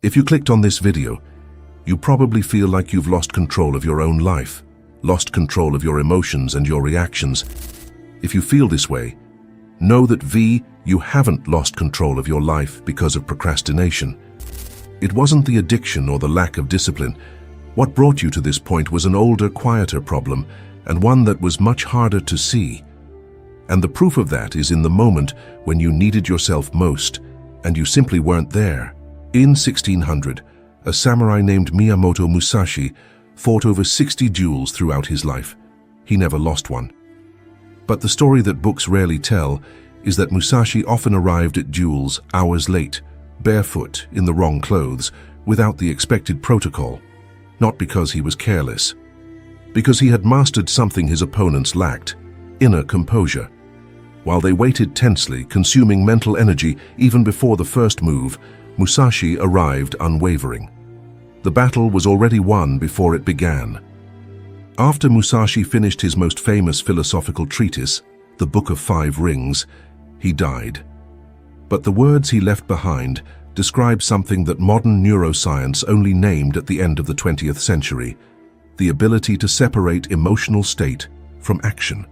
If you clicked on this video, you probably feel like you've lost control of your own life, lost control of your emotions and your reactions. If you feel this way, know that you haven't lost control of your life because of procrastination. It wasn't the addiction or the lack of discipline. What brought you to this point was an older, quieter problem, and one that was much harder to see. And the proof of that is in the moment when you needed yourself most, and you simply weren't there. In 1600, a samurai named Miyamoto Musashi fought over 60 duels throughout his life. He never lost one. But the story that books rarely tell is that Musashi often arrived at duels hours late, barefoot, in the wrong clothes, without the expected protocol. Not because he was careless. Because he had mastered something his opponents lacked: inner composure. While they waited tensely, consuming mental energy even before the first move, Musashi arrived unwavering. The battle was already won before it began. After Musashi finished his most famous philosophical treatise, the Book of Five Rings, he died. But the words he left behind describe something that modern neuroscience only named at the end of the 20th century: the ability to separate emotional state from action.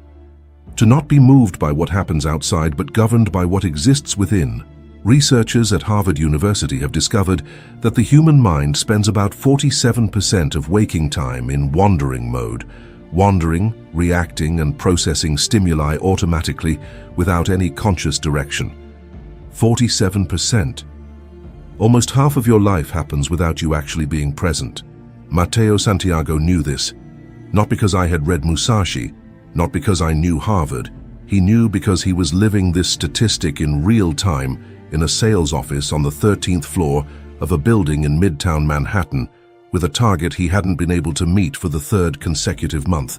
To not be moved by what happens outside but governed by what exists within. Researchers at Harvard University have discovered that the human mind spends about 47% of waking time in wandering mode, wandering, reacting, and processing stimuli automatically without any conscious direction. 47%. Almost half of your life happens without you actually being present. Matteo Santiago knew this. Not because I had read Musashi, not because I knew Harvard. He knew because he was living this statistic in real time in a sales office on the 13th floor of a building in Midtown Manhattan, with a target he hadn't been able to meet for the third consecutive month.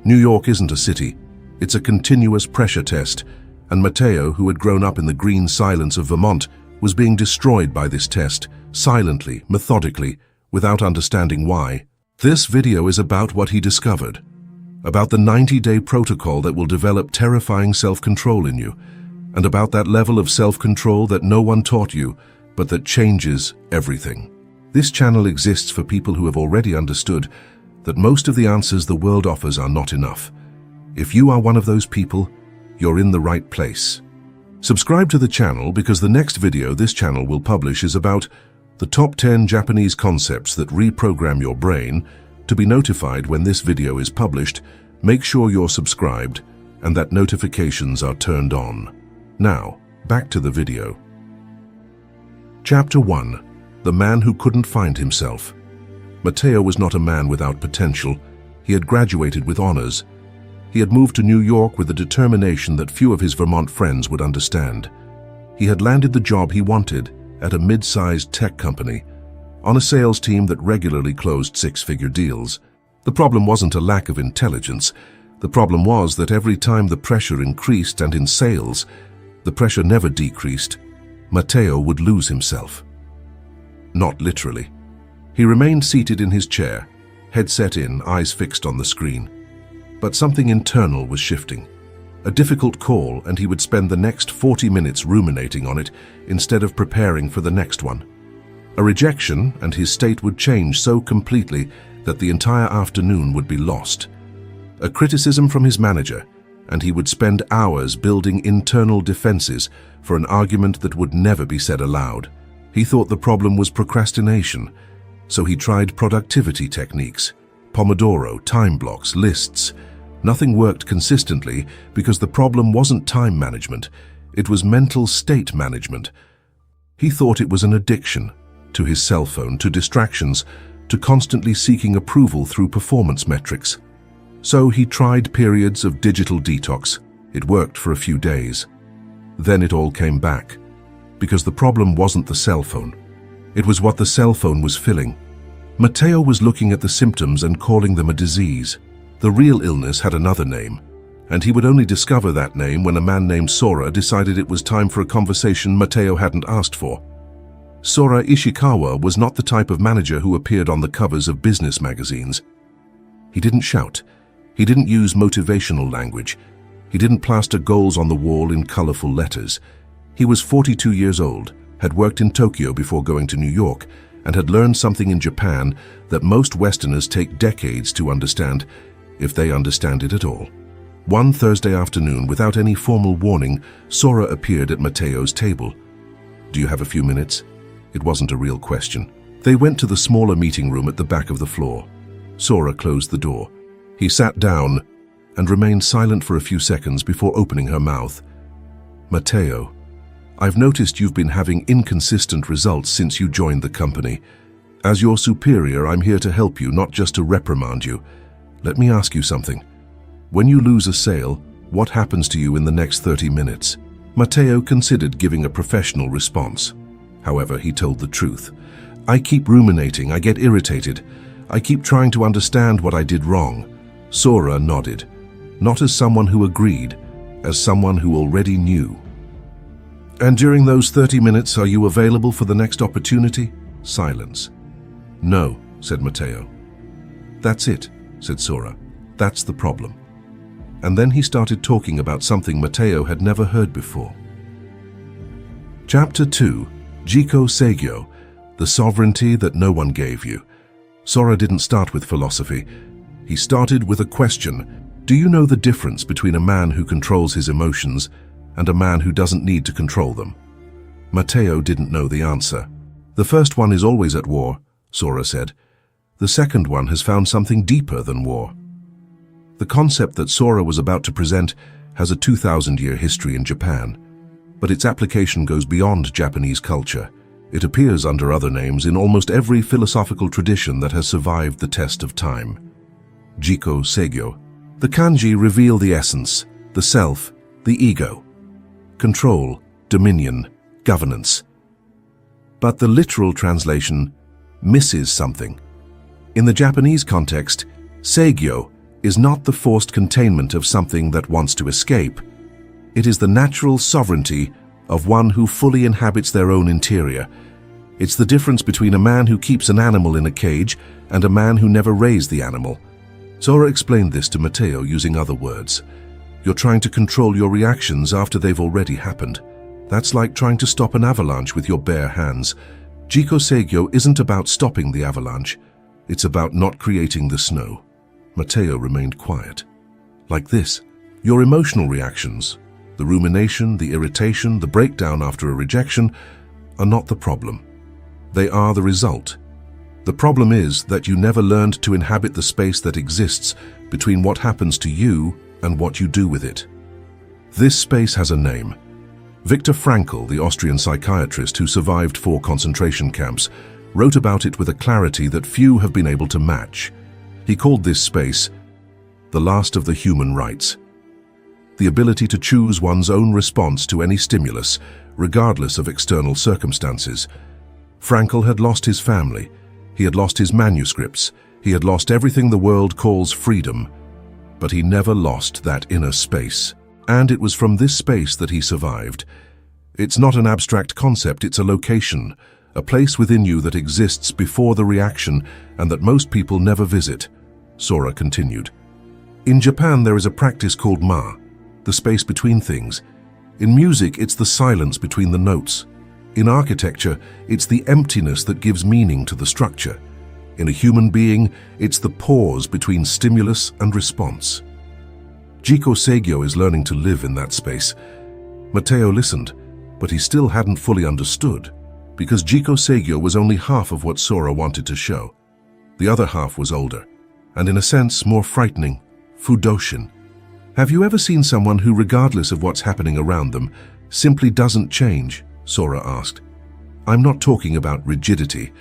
New York isn't a city. It's a continuous pressure test, and Matteo, who had grown up in the green silence of Vermont, was being destroyed by this test, silently, methodically, without understanding why. This video is about what he discovered, about the 90-day protocol that will develop terrifying self-control in you, and about that level of self-control that no one taught you, but that changes everything. This channel exists for people who have already understood that most of the answers the world offers are not enough. If you are one of those people, you're in the right place. Subscribe to the channel because the next video this channel will publish is about the top 10 Japanese concepts that reprogram your brain. To be notified when this video is published, make sure you're subscribed and that notifications are turned on. Now, back to the video. Chapter 1. The Man Who Couldn't Find Himself. Matteo was not a man without potential. He had graduated with honors. He had moved to New York with a determination that few of his Vermont friends would understand. He had landed the job he wanted at a mid-sized tech company, on a sales team that regularly closed six-figure deals. The problem wasn't a lack of intelligence. The problem was that every time the pressure increased, and in sales, the pressure never decreased, Matteo would lose himself. Not literally. He remained seated in his chair, headset in, eyes fixed on the screen. But something internal was shifting. A difficult call, and he would spend the next 40 minutes ruminating on it instead of preparing for the next one. A rejection, and his state would change so completely that the entire afternoon would be lost. A criticism from his manager, and he would spend hours building internal defenses for an argument that would never be said aloud. He thought the problem was procrastination, so he tried productivity techniques, Pomodoro, time blocks, lists. Nothing worked consistently because the problem wasn't time management, it was mental state management. He thought it was an addiction, to his cell phone, to distractions, to constantly seeking approval through performance metrics. So he tried periods of digital detox. It worked for a few days. Then it all came back, because the problem wasn't the cell phone. It was what the cell phone was filling. Matteo was looking at the symptoms and calling them a disease. The real illness had another name, and he would only discover that name when a man named Sora decided it was time for a conversation Matteo hadn't asked for. Sora Ishikawa was not the type of manager who appeared on the covers of business magazines. He didn't shout. He didn't use motivational language. He didn't plaster goals on the wall in colorful letters. He was 42 years old, had worked in Tokyo before going to New York, and had learned something in Japan that most Westerners take decades to understand, if they understand it at all. One Thursday afternoon, without any formal warning, Sora appeared at Matteo's table. "Do you have a few minutes?" It wasn't a real question. They went to the smaller meeting room at the back of the floor. Sora closed the door. He sat down and remained silent for a few seconds before opening her mouth. "Matteo, I've noticed you've been having inconsistent results since you joined the company. As your superior, I'm here to help you, not just to reprimand you. Let me ask you something. When you lose a sale, what happens to you in the next 30 minutes? Matteo considered giving a professional response. However, he told the truth. "I keep ruminating, I get irritated. I keep trying to understand what I did wrong." Sora nodded, not as someone who agreed, as someone who already knew. "And during those 30 minutes, are you available for the next opportunity?" Silence. "No," said Matteo. "That's it," said Sora. "That's the problem." And then he started talking about something Matteo had never heard before. Chapter 2, Jiko Seigyo, the sovereignty that no one gave you. Sora didn't start with philosophy. He started with a question. Do you know the difference between a man who controls his emotions and a man who doesn't need to control them? Matteo didn't know the answer. "The first one is always at war," Sora said. "The second one has found something deeper than war." The concept that Sora was about to present has a 2,000-year history in Japan, but its application goes beyond Japanese culture. It appears under other names in almost every philosophical tradition that has survived the test of time. Jiko Seigyo. The kanji reveal the essence, the self, the ego. Control, dominion, governance. But the literal translation misses something. In the Japanese context, Seigyo is not the forced containment of something that wants to escape. It is the natural sovereignty of one who fully inhabits their own interior. It's the difference between a man who keeps an animal in a cage and a man who never raised the animal. Sora explained this to Matteo using other words. You're trying to control your reactions after they've already happened. That's like trying to stop an avalanche with your bare hands. Jiko Seigyo isn't about stopping the avalanche. It's about not creating the snow. Matteo remained quiet. Like this, your emotional reactions, the rumination, the irritation, the breakdown after a rejection, are not the problem. They are the result. The problem is that you never learned to inhabit the space that exists between what happens to you and what you do with it. This space has a name. Viktor Frankl, the Austrian psychiatrist who survived 4 concentration camps, wrote about it with a clarity that few have been able to match. He called this space the last of the human rights. The ability to choose one's own response to any stimulus, regardless of external circumstances. Frankl had lost his family. He had lost his manuscripts. He had lost everything the world calls freedom. But he never lost that inner space. And it was from this space that he survived. It's not an abstract concept, it's a location, a place within you that exists before the reaction and that most people never visit. Sora continued. In Japan, there is a practice called ma, the space between things. In music, it's the silence between the notes. In architecture, it's the emptiness that gives meaning to the structure. In a human being, it's the pause between stimulus and response. Jiko Seigyo is learning to live in that space. Matteo listened, but he still hadn't fully understood, because Jiko Seigyo was only half of what Sora wanted to show. The other half was older, and in a sense more frightening, Fudoshin. Have you ever seen someone who, regardless of what's happening around them, simply doesn't change? Sora asked. I'm not talking about rigidity.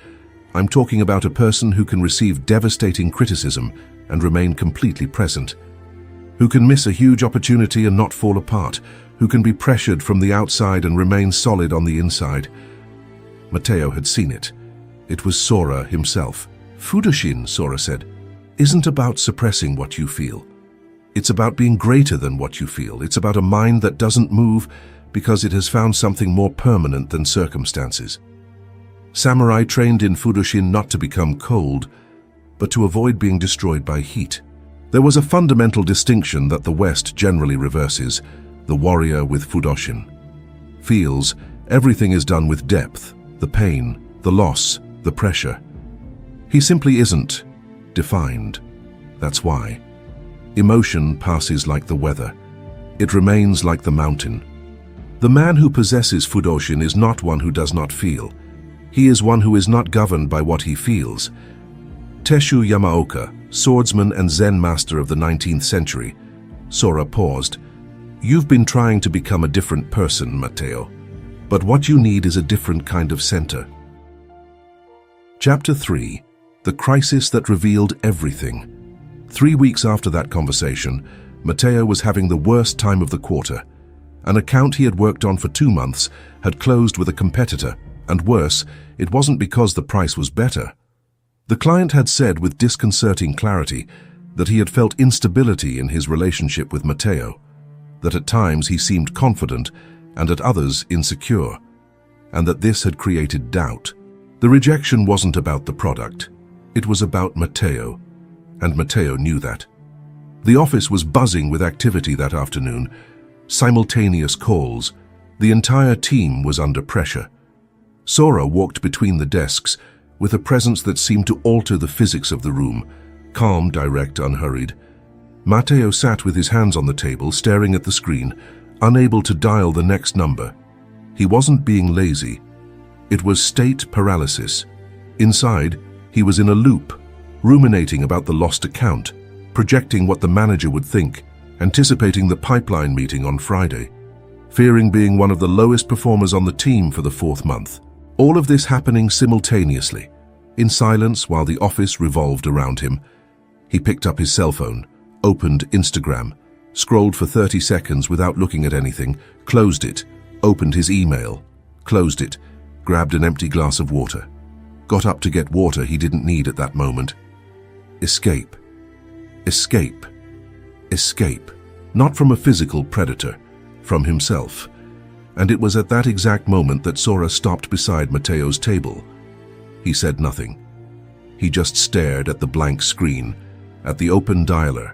I'm talking about a person who can receive devastating criticism and remain completely present, who can miss a huge opportunity and not fall apart, who can be pressured from the outside and remain solid on the inside. Matteo had seen it. It was Sora himself. Fudoshin, Sora said, isn't about suppressing what you feel. It's about being greater than what you feel. It's about a mind that doesn't move because it has found something more permanent than circumstances. Samurai trained in Fudoshin not to become cold, but to avoid being destroyed by heat. There was a fundamental distinction that the West generally reverses, the warrior with Fudoshin. Feels, Everything is done with depth, the pain, the loss, the pressure. He simply isn't defined. That's why. Emotion passes like the weather. It remains like the mountain. The man who possesses Fudoshin is not one who does not feel. He is one who is not governed by what he feels. Teshu Yamaoka, swordsman and Zen master of the 19th century. Sora paused. You've been trying to become a different person, Matteo. But what you need is a different kind of center. Chapter 3. The Crisis That Revealed Everything. 3 weeks after that conversation, Matteo was having the worst time of the quarter. An account he had worked on for 2 months had closed with a competitor, and worse, it wasn't because the price was better. The client had said with disconcerting clarity that he had felt instability in his relationship with Matteo, that at times he seemed confident and at others insecure, and that this had created doubt. The rejection wasn't about the product. It was about Matteo, and Matteo knew that. The office was buzzing with activity that afternoon, simultaneous calls. The entire team was under pressure. Sora walked between the desks with a presence that seemed to alter the physics of the room, calm, direct, unhurried. Matteo sat with his hands on the table, staring at the screen, unable to dial the next number. He wasn't being lazy. It was state paralysis. Inside, he was in a loop, ruminating about the lost account, projecting what the manager would think, anticipating the pipeline meeting on Friday, fearing being one of the lowest performers on the team for the 4th month. All of this happening simultaneously, in silence while the office revolved around him. He picked up his cell phone, opened Instagram, scrolled for 30 seconds without looking at anything, closed it, opened his email, closed it, grabbed an empty glass of water. Got up to get water he didn't need at that moment. Escape. Escape. Escape. Not from a physical predator, from himself. And it was at that exact moment that Sora stopped beside Matteo's table. He said nothing. He just stared at the blank screen, at the open dialer,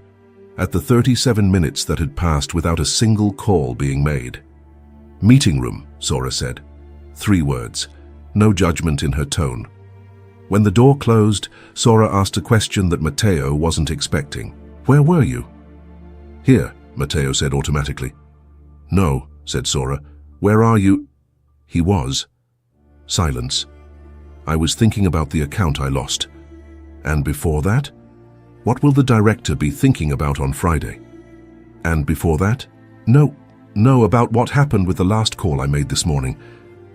at the 37 minutes that had passed without a single call being made. Meeting room, Sora said. 3 words, no judgment in her tone. When the door closed, Sora asked a question that Matteo wasn't expecting. Where were you? Here, Matteo said automatically. No, said Sora. Where are you? He was. Silence. I was thinking about the account I lost. And before that? What will the director be thinking about on Friday? And before that? No, about what happened with the last call I made this morning.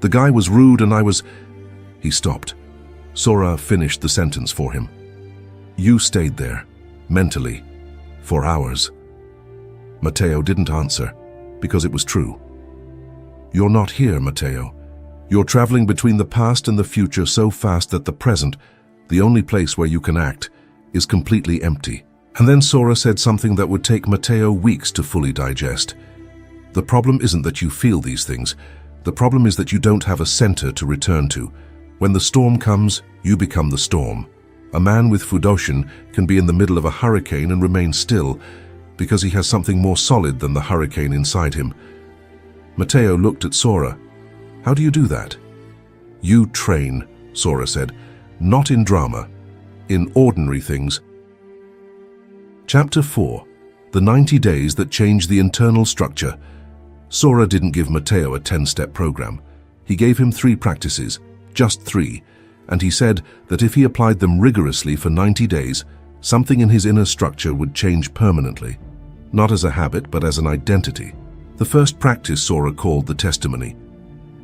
The guy was rude and I was... He stopped. Sora finished the sentence for him. You stayed there, mentally, for hours. Matteo didn't answer, because it was true. You're not here, Matteo. You're traveling between the past and the future so fast that the present, the only place where you can act, is completely empty. And then Sora said something that would take Matteo weeks to fully digest. The problem isn't that you feel these things. The problem is that you don't have a center to return to. When the storm comes, you become the storm. A man with Fudoshin can be in the middle of a hurricane and remain still, because he has something more solid than the hurricane inside him. Matteo looked at Sora. How do you do that? You train, Sora said, not in drama, in ordinary things. Chapter 4. The 90 Days That Changed the Internal Structure. Sora didn't give Matteo a 10-step program. He gave him 3 practices, just 3, and he said that if he applied them rigorously for 90 days, something in his inner structure would change permanently, not as a habit but as an identity. The first practice Sora called the testimony.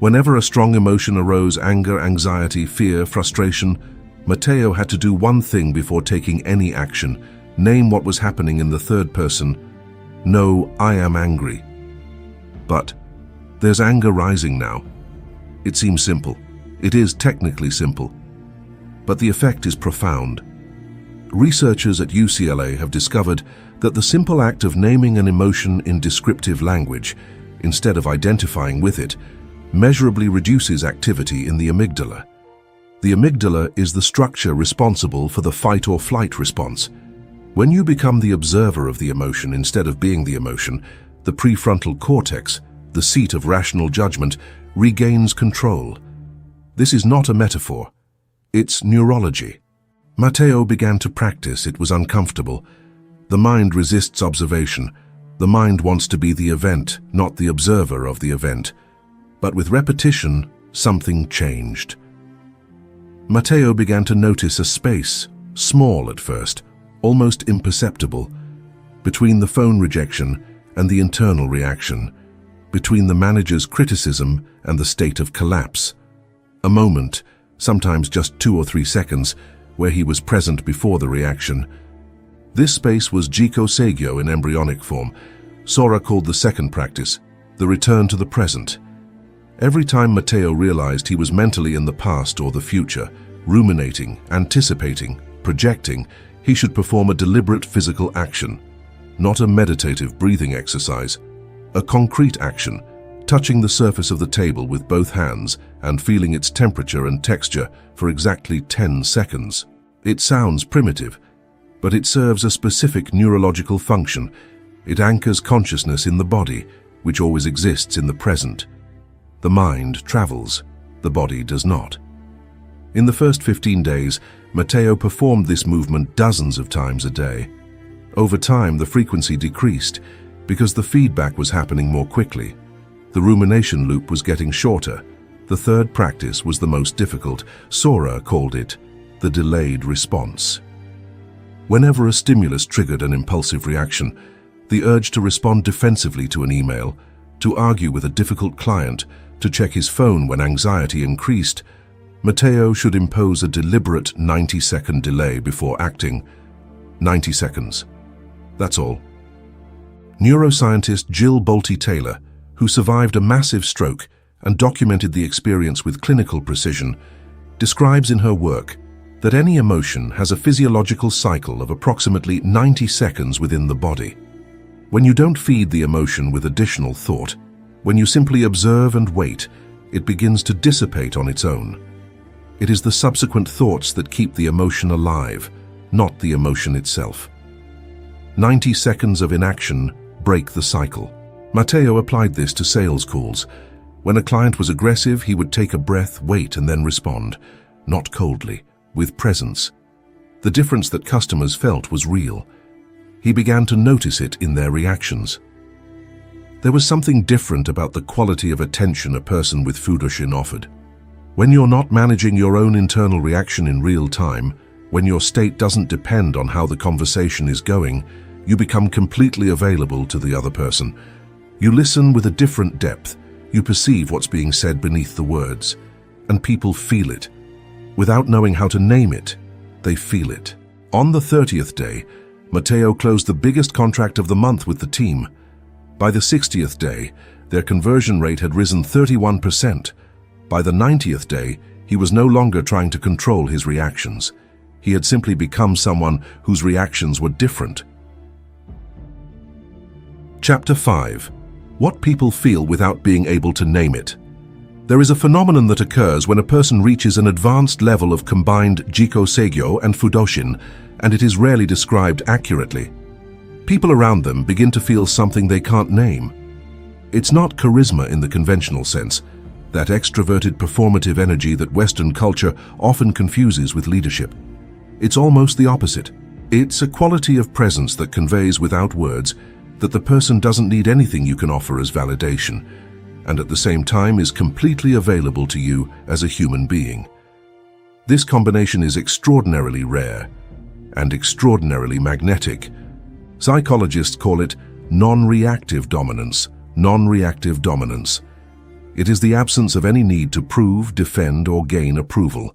Whenever a strong emotion arose, anger, anxiety, fear, frustration, Matteo had to do one thing before taking any action: name what was happening in the third person. No, I am angry. But there's anger rising now. It seems simple. It is technically simple. But the effect is profound. Researchers at UCLA have discovered that the simple act of naming an emotion in descriptive language, instead of identifying with it, measurably reduces activity in the amygdala. The amygdala is the structure responsible for the fight or flight response. When you become the observer of the emotion instead of being the emotion, the prefrontal cortex, the seat of rational judgment, regains control. This is not a metaphor. It's neurology. Matteo began to practice. It was uncomfortable. The mind resists observation. The mind wants to be the event, not the observer of the event. But with repetition, something changed. Matteo began to notice a space, small at first, almost imperceptible, between the phone rejection and the internal reaction, between the manager's criticism and the state of collapse. A moment, sometimes just 2 or 3 seconds, where he was present before the reaction. This space was Jiko Seigyo in embryonic form. Sora called the second practice, the return to the present. Every time Matteo realized he was mentally in the past or the future, ruminating, anticipating, projecting, he should perform a deliberate physical action, not a meditative breathing exercise, a concrete action, touching the surface of the table with both hands and feeling its temperature and texture for exactly 10 seconds. It sounds primitive, but it serves a specific neurological function. It anchors consciousness in the body, which always exists in the present. The mind travels, the body does not. In the first 15 days, Matteo performed this movement dozens of times a day. Over time, the frequency decreased because the feedback was happening more quickly. The rumination loop was getting shorter. The third practice was the most difficult. Sora called it the delayed response. Whenever a stimulus triggered an impulsive reaction, the urge to respond defensively to an email, to argue with a difficult client, to check his phone when anxiety increased, Matteo should impose a deliberate 90-second delay before acting. 90 seconds. That's all. Neuroscientist Jill Bolte Taylor, who survived a massive stroke and documented the experience with clinical precision, describes in her work that any emotion has a physiological cycle of approximately 90 seconds within the body. When you don't feed the emotion with additional thought, when you simply observe and wait, it begins to dissipate on its own. It is the subsequent thoughts that keep the emotion alive, not the emotion itself. 90 seconds of inaction break the cycle. Matteo applied this to sales calls. When a client was aggressive, he would take a breath, wait, and then respond, not coldly, with presence. The difference that customers felt was real. He began to notice it in their reactions. There was something different about the quality of attention a person with Fudoshin offered. When you're not managing your own internal reaction in real time, when your state doesn't depend on how the conversation is going, you become completely available to the other person. You listen with a different depth. You perceive what's being said beneath the words, and people feel it. Without knowing how to name it, they feel it. On the 30th day, Matteo closed the biggest contract of the month with the team. By the 60th day, their conversion rate had risen 31%. By the 90th day, he was no longer trying to control his reactions. He had simply become someone whose reactions were different. Chapter 5. What people feel without being able to name it. There is a phenomenon that occurs when a person reaches an advanced level of combined Jiko Seigyo and Fudoshin, and it is rarely described accurately. People around them begin to feel something they can't name. It's not charisma in the conventional sense, that extroverted performative energy that Western culture often confuses with leadership. It's almost the opposite. It's a quality of presence that conveys without words that the person doesn't need anything you can offer as validation, and at the same time is completely available to you as a human being. This combination is extraordinarily rare and extraordinarily magnetic. Psychologists call it non-reactive dominance. Non-reactive dominance. It is the absence of any need to prove, defend, or gain approval.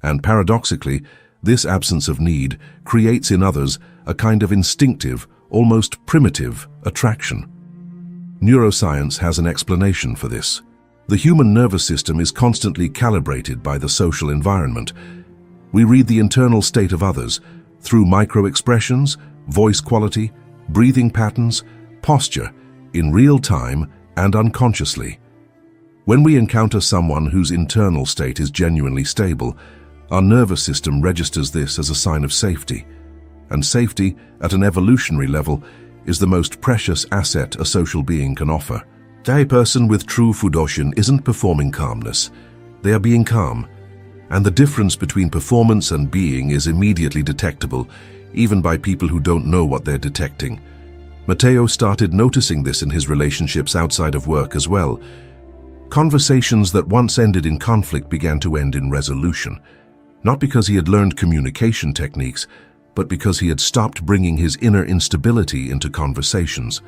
And paradoxically, this absence of need creates in others a kind of instinctive, almost primitive attraction. Neuroscience has an explanation for this. The human nervous system is constantly calibrated by the social environment. We read the internal state of others through micro-expressions, voice quality, breathing patterns, posture, in real time and unconsciously. When we encounter someone whose internal state is genuinely stable, our nervous system registers this as a sign of safety. And safety, at an evolutionary level, is the most precious asset a social being can offer. A person with true Fudoshin isn't performing calmness. They are being calm. And the difference between performance and being is immediately detectable, even by people who don't know what they're detecting. Matteo started noticing this in his relationships outside of work as well. Conversations that once ended in conflict began to end in resolution, not because he had learned communication techniques, but because he had stopped bringing his inner instability into conversations.